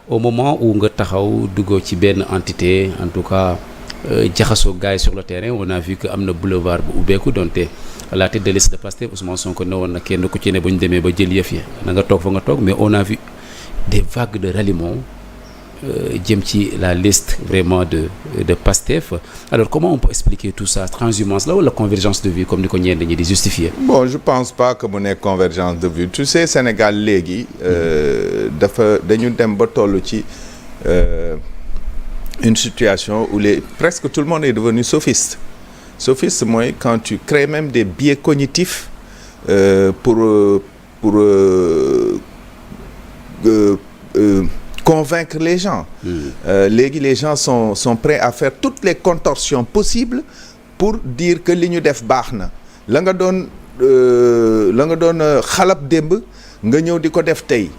au moment où nga taxaw duggoo ci benn entité en tout cas jaxasoo gars yi sur le terrain on a vu que am na boulevard bu ubbeeku donte la tête de liste de Pastef Ousmane Sonko ne woon na kenn ku ci ne bu ñu demee ba jël yëf yi na nga toog fa nga toog mais on a vu des vagues de ralliement jëm ci la liste vraiment de Pastef. Alors comment on peut expliquer tout ça, transhumance là wala convergence de vue comme ni ko ñenn ñi di justifier? Bon, je pense pas que mu nekk convergence de vue. Tu sais Sénégal léegi dañu dem ba toll ci une situation où presque tout le monde est devenu sophiste. Sophiste mooy quand tu crées même des biais cognitifs pour convaincre les gens. Léegi les gens sont prêts à faire toutes les contorsions possibles pour dire que li ñu def baax na la nga doon xalab démb nga ñëw di ko def tey.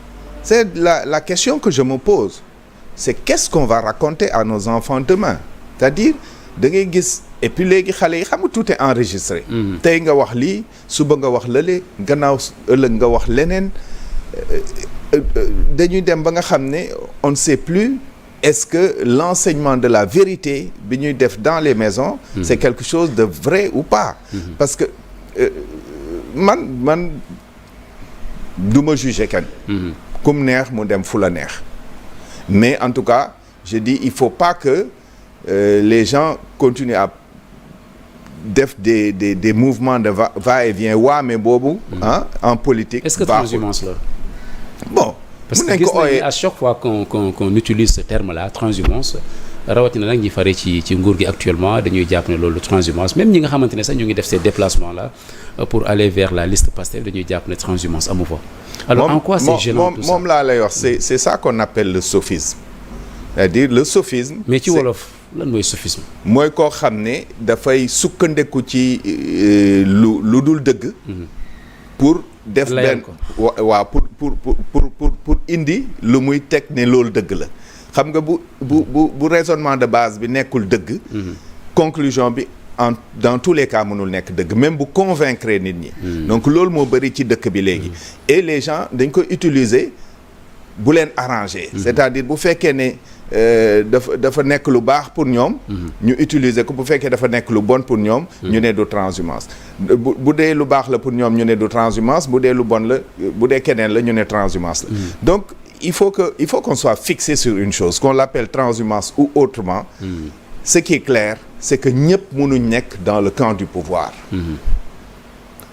C'est la question que je me pose. C'est qu'est-ce qu'on va raconter à nos enfants demain? C'est-à-dire da ngay gis et puis léegi xale yi xam nga tout est enregistré. Tey nga wax lii suba nga wax lële gannaaw ëllëg nga wax leneen. Dañuy dem ba nga xam ne on ne sait plus est-ce que l'enseignement de la vérité bi ñuy def dans les maisons c'est quelque chose de vrai ou pas. Parce que man du ma juger kenn. Kum neex mu dem fu la neex. Mais en tout cas je dis il faut pas que les gens continuent à def des mouvements de va-et-vient mais boobu en politique. Est-ce que transhumance la? Bon parce que gis nañu à chaque fois qu'on utilise ce terme-là transhumance rawatina nag ñi fare ci nguur gi actuellement dañuy jàpp ne loolu transhumance même ñi nga xamante ne sax ñu ngi def ces déplacements-là pour aller vers la liste Pastef dañuy jàpp ne transhumance amu fa. Alors en quoi c'est gênant tout ça? Moom laa lay wax c'est ça qu'on appelle le sophisme. C'est-à-dire le sophisme. Mais ci wolof lan mooy sophisme? Mooy koo xam ne dafay sukkandeku ci lu dul dëgg. Pour def benn waaw pour indi lu muy teg ne loolu dëgg la xam nga bu raisonnement de base bi nekkul dëgg. Conclusion bi dans tous les cas mënul nekk dëgg même bu convaincre nit ñi. Donc loolu moo bëri ci dëkk bi léegi. Et les gens dañ ko utiliser bu leen arranger. C'est-à-dire bu fekkee ne dafa nekk lu baax pour ñoom. ñu utiliser ko bu fekkee dafa nekk lu bon pour ñoom. ñu ne du transhumance. bu dee lu baax la pour ñoom ñu ne du transhumance bu dee lu bon la bu dee keneen la ñu ne transhumance la. Donc il faut qu'on soit fixé sur une chose qu'on l'appelle transhumance ou autrement. Ce qui est clair c'est que ñëpp mënuñ nekk dans le camp du pouvoir.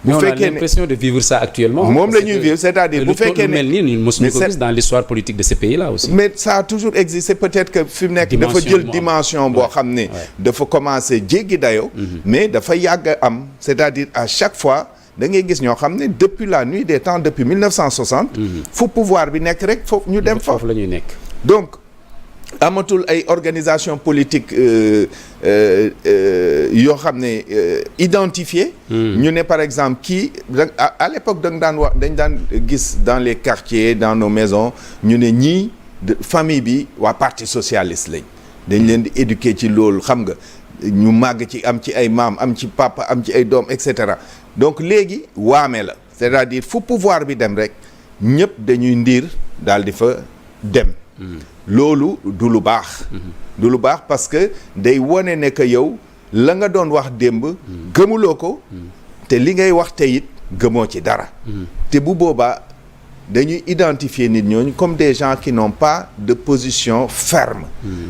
Mais on a l'impression de vivre ça actuellement. moom la ñuy vivre c'est-à-dire bu fekkee ne mel nii mosuñu ko gis dans l'histoire politique de ce pays-là aussi. Mais ça a toujours existé peut-être que fi mu nekk dafa jël dimension boo xam ne dafa commencer jéggi dayo mais dafa yàgg am c'est-à-dire à chaque fois da ngay gis ñoo xam ne depuis la nuit des temps depuis 1960. fu pouvoir bi nekk rek foofu ñu dem foofu la ñuy nekk. Donc amatul ay organisation politique yoo xam ne identifié. ñu ne par exemple kii à l'époque dañ daan gis dans les quartiers dans nos maisons ñu ne ñii famille bi waa parti socialiste lañ dañ leen di éduquer ci loolu xam nga ñu màgg ci am ci ay maam am ci papa am ci ay doom et cetera donc léegi waame la c'est-à-dire fu pouvoir bi dem rek ñëpp dañuy ndiir daal di fa dem. Loolu du lu baax. Du lu baax parce que day wone ne que yow la nga doon wax démb. gëmuloo ko. te li ngay wax te it gëmoo ci dara. te bu boobaa dañuy identifier nit ñooñu comme des gens qui n'ont pas de position ferme.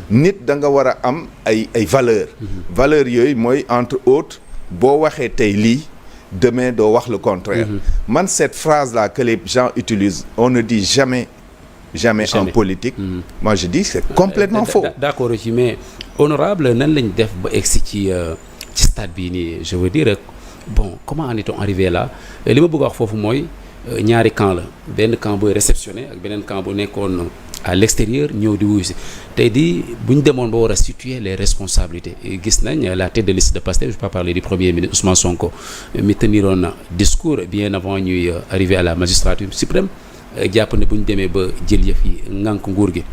Nit da nga war a am ay valeurs. Valeurs yooyu mooy entre autres boo waxee tey lii demain doo wax le contraire. Man cette phrase là que les gens utilisent on ne dit jamais en politique. Moi je dis c'est complètement faux. D'accord ci mais honorable nan lañ def ba egsi ci stade bii nii je veux dire bon comment en est-on arrivé là li ma bëgg a wax foofu mooy ñaari camp la benn camp booy réceptionné ak beneen camp bu nekkoon à l'extérieur ñëw di wuyu si tey di bu ñu demoon ba war a situer les responsabilités gis nañ la tête de liste de Pastef je peux pas parler du premier ministre Ousmane Sonko mi teniroon discours bien avant ñuy arriver à la magistrature suprême. Jàpp ne bu ñu demee ba jël yëf yi ngànk nguur gi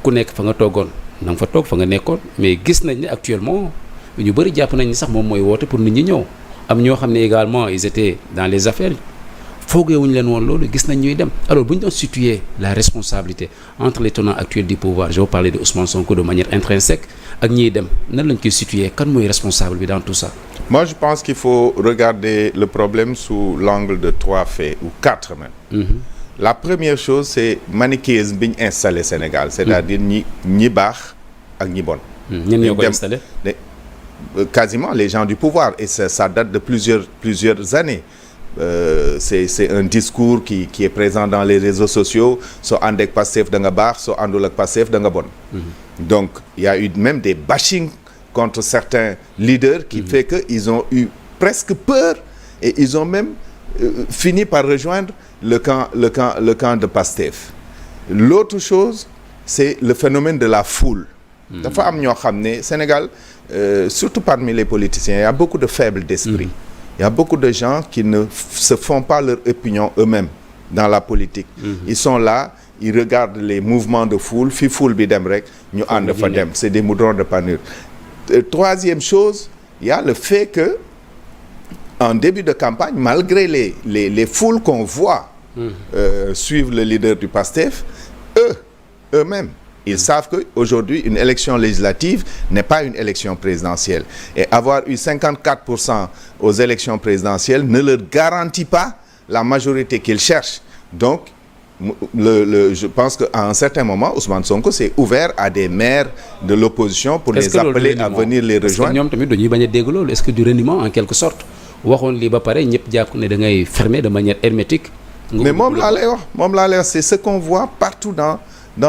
ku nekk fa nga toogoon na nga fa toog fa nga nekkoon mais gis nañ ne actuellement ñu bëri jàpp nañ ni sax moom mooy woote pour nit ñi ñëw am ñoo xam ne également ils étaient dans les affaires foogeewuñu leen woon loolu gis nañ ñuy dem alors bu ñu doon situer la responsabilité entre les tenants actuels du pouvoir je vais parler de Ousmane Sonko de manière intrinsèque ak ñiy dem nan lañ koy situer kan mooy responsable bi dans tout ça. Moi je pense qu'il faut regarder le problème sous l'angle de 3 faits ou 4 même. La première chose c'est manichéisme bi ñu installé Sénégal c'est-à-dire ñi baax ak ñi bon. ñenn ñoo ko installé. Quasiment les gens du pouvoir et ça date de plusieurs années. C'est un discours qui est présent dans les réseaux sociaux soo ànd ak Pastef da nga baax soo àndul ak Pastef da nga bon. Donc il y a eu même des bashing contre certains leaders qui fait que ils ont eu presque peur et ils ont même fini par rejoindre le camp de Pastef. L'autre chose c'est le phénomène de la foule. Dafa am ñoo xam ne Sénégal surtout parmi les politiciens il y a beaucoup de faibles d'esprit. Il y a beaucoup de gens qui ne se font pas leur opinion eux-mêmes dans la politique. Ils sont là, ils regardent les mouvements de foule, fi foule bi dem rek ñu ànd fa dem. C'est des moudrons de panure. Troisième chose, il y a le fait que en début de campagne, malgré les foules qu'on voit suivre le leader du PASTEF, eux-mêmes ils savent qu'aujourd'hui une élection législative n'est pas une élection présidentielle et avoir eu 54% aux élections présidentielles ne leur garantit pas la majorité qu'ils cherchent. Donc je pense qu'à un certain moment Ousmane Sonko s'est ouvert à des maires de l'opposition pour les appeler à venir les rejoindre. Est-ce que ñoom tamit dañuy bañ a dégg loolu est-ce que du reniement en quelque sorte waxoon lii ba pare ñëpp jàpp ne da ngay fermer de manière hermétique. Mais moom laa lay wax c'est ce qu'on voit partout dans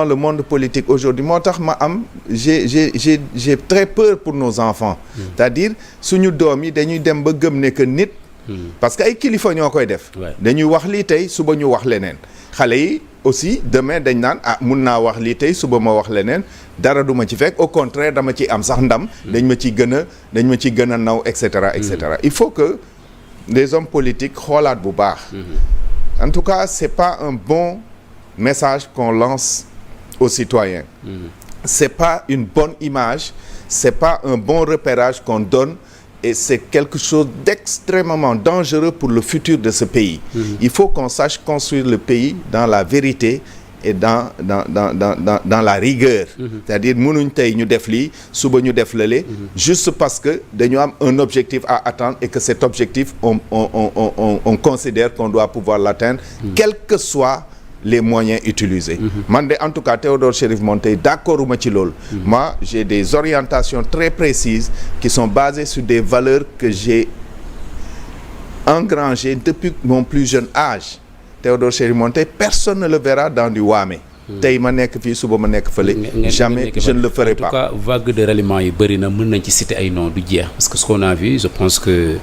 le monde politique aujourd'hui moo tax ma am j'ai très peur pour nos enfants. C'est-à-dire suñu doom yi dañuy dem ba gëm ne que nit. parce que ay kilifa ñoo koy def. dañuy wax lii tey suba ñu wax leneen. xale yi aussi demain dañ naan mun naa wax lii tey suba ma wax leneen dara du ma ci fekk au contraire dama ci am sax ndam. dañ ma ciy gën a naw et cetera et cetera. Il faut que les hommes politiques xoolaat bu baax. En tout cas c'est pas un bon message qu'on lance aux citoyens. C'est pas une bonne image, c'est pas un bon repérage qu'on donne et c'est quelque chose d'extrêmement dangereux pour le futur de ce pays. Il faut qu'on sache construire le pays dans la vérité et dans la rigueur. C'est-à-dire mënuñ tey ñu def lii suba ñu def lële juste parce que dañu am un objectif à atteindre et que cet objectif on considère qu'on doit pouvoir l'atteindre quels que soient les moyens utilisés. Man de en tout cas Théodore Chérif Monteil d'accorduma ci loolu. Moi j'ai des orientations très précises qui sont basées sur des valeurs que j'ai engrangées depuis mon plus jeune âge. Théodore Chérif Monteil personne ne le verra dans du waame. tey ma nekk fii suba ma nekk fële. jamais je ne le ferai pas. En tout cas vague de ralliement yi bëri na mën nañ ci citer ay noms du jeex parce que ce qu'on a vu je pense que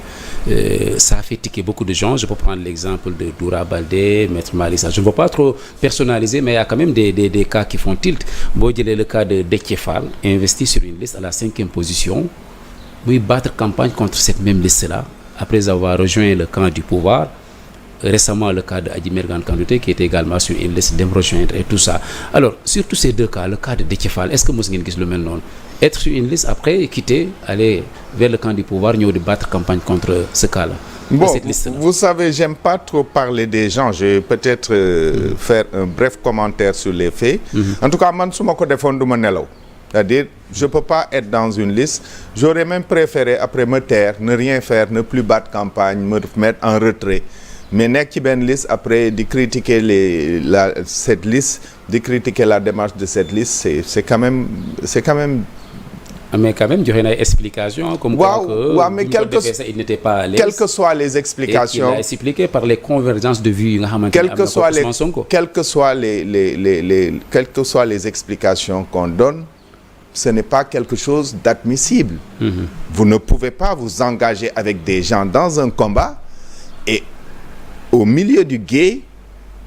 ça a fait tiquer beaucoup de gens. Je peux prendre l'exemple de Doura Baldé, Maître Malick Sall. Je ne veux pas trop personnaliser mais il y a quand même des cas qui font tilt. Boo jëlee le cas de Déthié Fall investi sur une liste à la 5e position muy battre campagne contre cette même liste-là après avoir rejoint le camp du pouvoir. Récemment le cas de Adji Mergane Kanouté qui était également sur une liste dem rejoindre et tout ça. Alors sur tous ces deux cas le cas de Déthié Fall est-ce que mos ngeen gis lu mel noonu être sur une liste après quitter aller vers le camp du pouvoir ñëw di battre campagne contre ce cas-là. Bon vous savez j'aime pas trop parler des gens je vais peut-être faire un bref commentaire sur les faits. En tout cas man su ma ko defoon du ma nelaw. C'est-à-dire je peux pas être dans une liste j'aurais même préféré après me taire ne rien faire ne plus battre campagne me mettre en retrait. Mais nekk ci benn liste après di critiquer cette liste di critiquer la démarche de cette liste c'est quand même mais quand même joxe na ay explications comme waaw mais il n'était pas à l'aise quelles que soient les explications et il a expliqué par les convergences de vues yi nga xamante ne am na ko Ousmane Sonko quelles que soient les explications qu'on donne ce n'est pas quelque chose d'admissible. Vous ne pouvez pas vous engager avec des gens dans un combat et au milieu du gué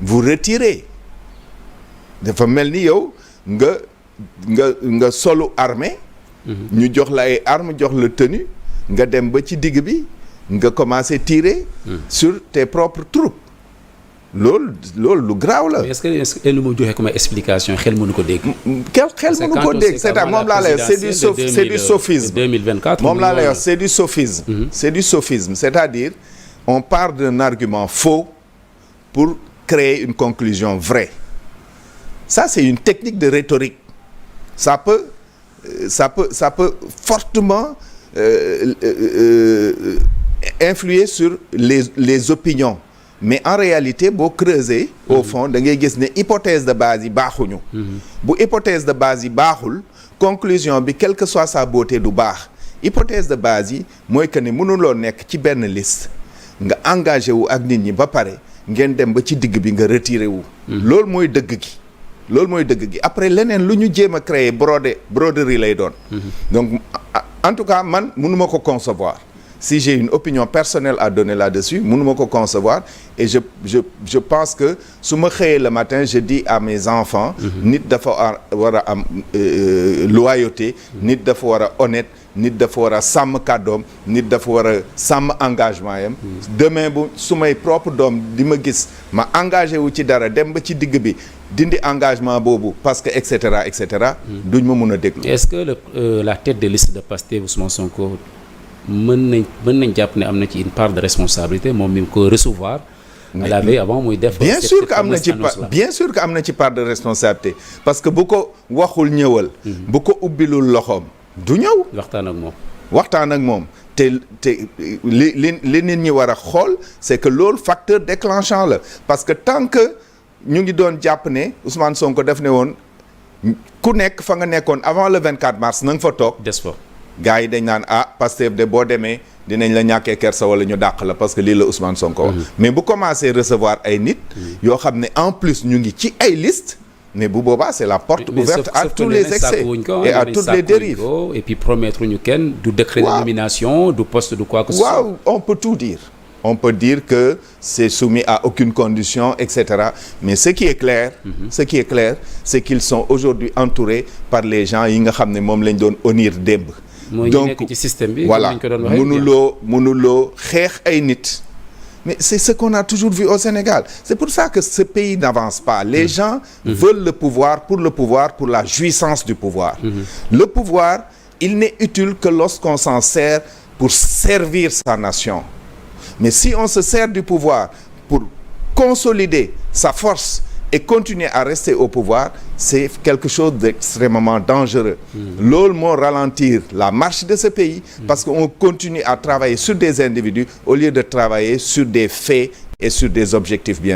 vous retirez dafa mel ni yow nga solu armée ñu jox la ay armes jox la tenue nga dem ba ci digg bi nga commencer tirer sur tes propres troupes loolu lu graaw la. mais est-ce que lu mu joxe comme explication xel mënu ko dégg. xel mënu ko dégg c'est moom laa lay wax c'est du sophisme 2024 moom laa lay wax c'est du sophisme. C'est du sophisme c'est-à-dire on part d'un argument faux pour créer une conclusion vraie. Ça, c'est une technique de rhétorique. Ça peut fortement influer sur les opinions. Mais en réalité boo creuser au fond da ngay gis ne hypothèse de base yi baaxuñu. Bu hypothèse de base yi baaxul conclusion bi quelle que soit sa beauté du baax. Hypothèse de base yi mooy que ne mënuloo nekk ci benn liste nga engagé wu ak nit ñi ba pare ngeen dem ba ci digg bi nga retiré wu. loolu mooy dëgg gi. loolu mooy dëgg gi après leneen lu ñu jéem a créer broderie lay doon. Donc en tout cas man mënuma ko concevoir. Si j'ai une opinion personnelle à donner là-dessus mënuma ko concevoir et je pense que su ma xëyee le matin je dis à mes enfants nit dafa war a am loyauté nit dafa war a honnête nit dafa war a sàmm kàddoom nit dafa war a sàmm engagement yam demain bu su may propre doom di ma gis ma engagé wu ci dara dem ba ci digg bi dindi engagement boobu parce que et cetera duñ ma mun a déglu. Est-ce que la tête de liste de Pastef Ousmane Sonko mën nañ jàpp ne am na ci une part de responsabilité moom mi ko recevoir à la veille avant muy def bien sûr que am na ci part de responsabilité parce que bu ko waxul ñëwal bu ko ubbilul loxoom du ñëw waxtaan ak moom te li nit ñi war a xool c'est que loolu facteur déclenchant la parce que tant que ñu ngi doon jàpp ne Ousmane Sonko def ne woon ku nekk fa nga nekkoon avant le 24 mars na nga fa toog des fa gars yi dañ naan Pastef de boo demee dinañ la ñàkkee kersa wala ñu dàq la parce que lii la Ousmane Sonko wax mais bu commencé recevoir ay nit yoo xam ne en plus ñu ngi ci ay liste mais bu boobaa c'est la porte ouverte à tous les excès et à toutes les dérives et puis promettre ñu kenn du décret de nomination du poste de quoi que ce soit. Waaw on peut tout dire on peut dire que c'est soumis à aucune condition etc mais ce qui est clair c'est qu'ils sont aujourd'hui entourés par les gens yi nga xam ne moom lañ doon honnir démb. Donc ci système bi voilà mënuloo xeex ay nit mais c'est ce qu'on a toujours vu au Sénégal c'est pour ça que ce pays n'avance pas les gens veulent le pouvoir pour la jouissance du pouvoir le pouvoir il n'est utile que lorsqu'on s'en sert pour servir sa nation mais si on se sert du pouvoir pour consolider sa force et continuer à rester au pouvoir c'est quelque chose d'extrêmement dangereux loolu moo ralentir la marche de ce pays parce qu'on continue à travailler sur des individus au lieu de travailler sur des faits et sur des objectifs bien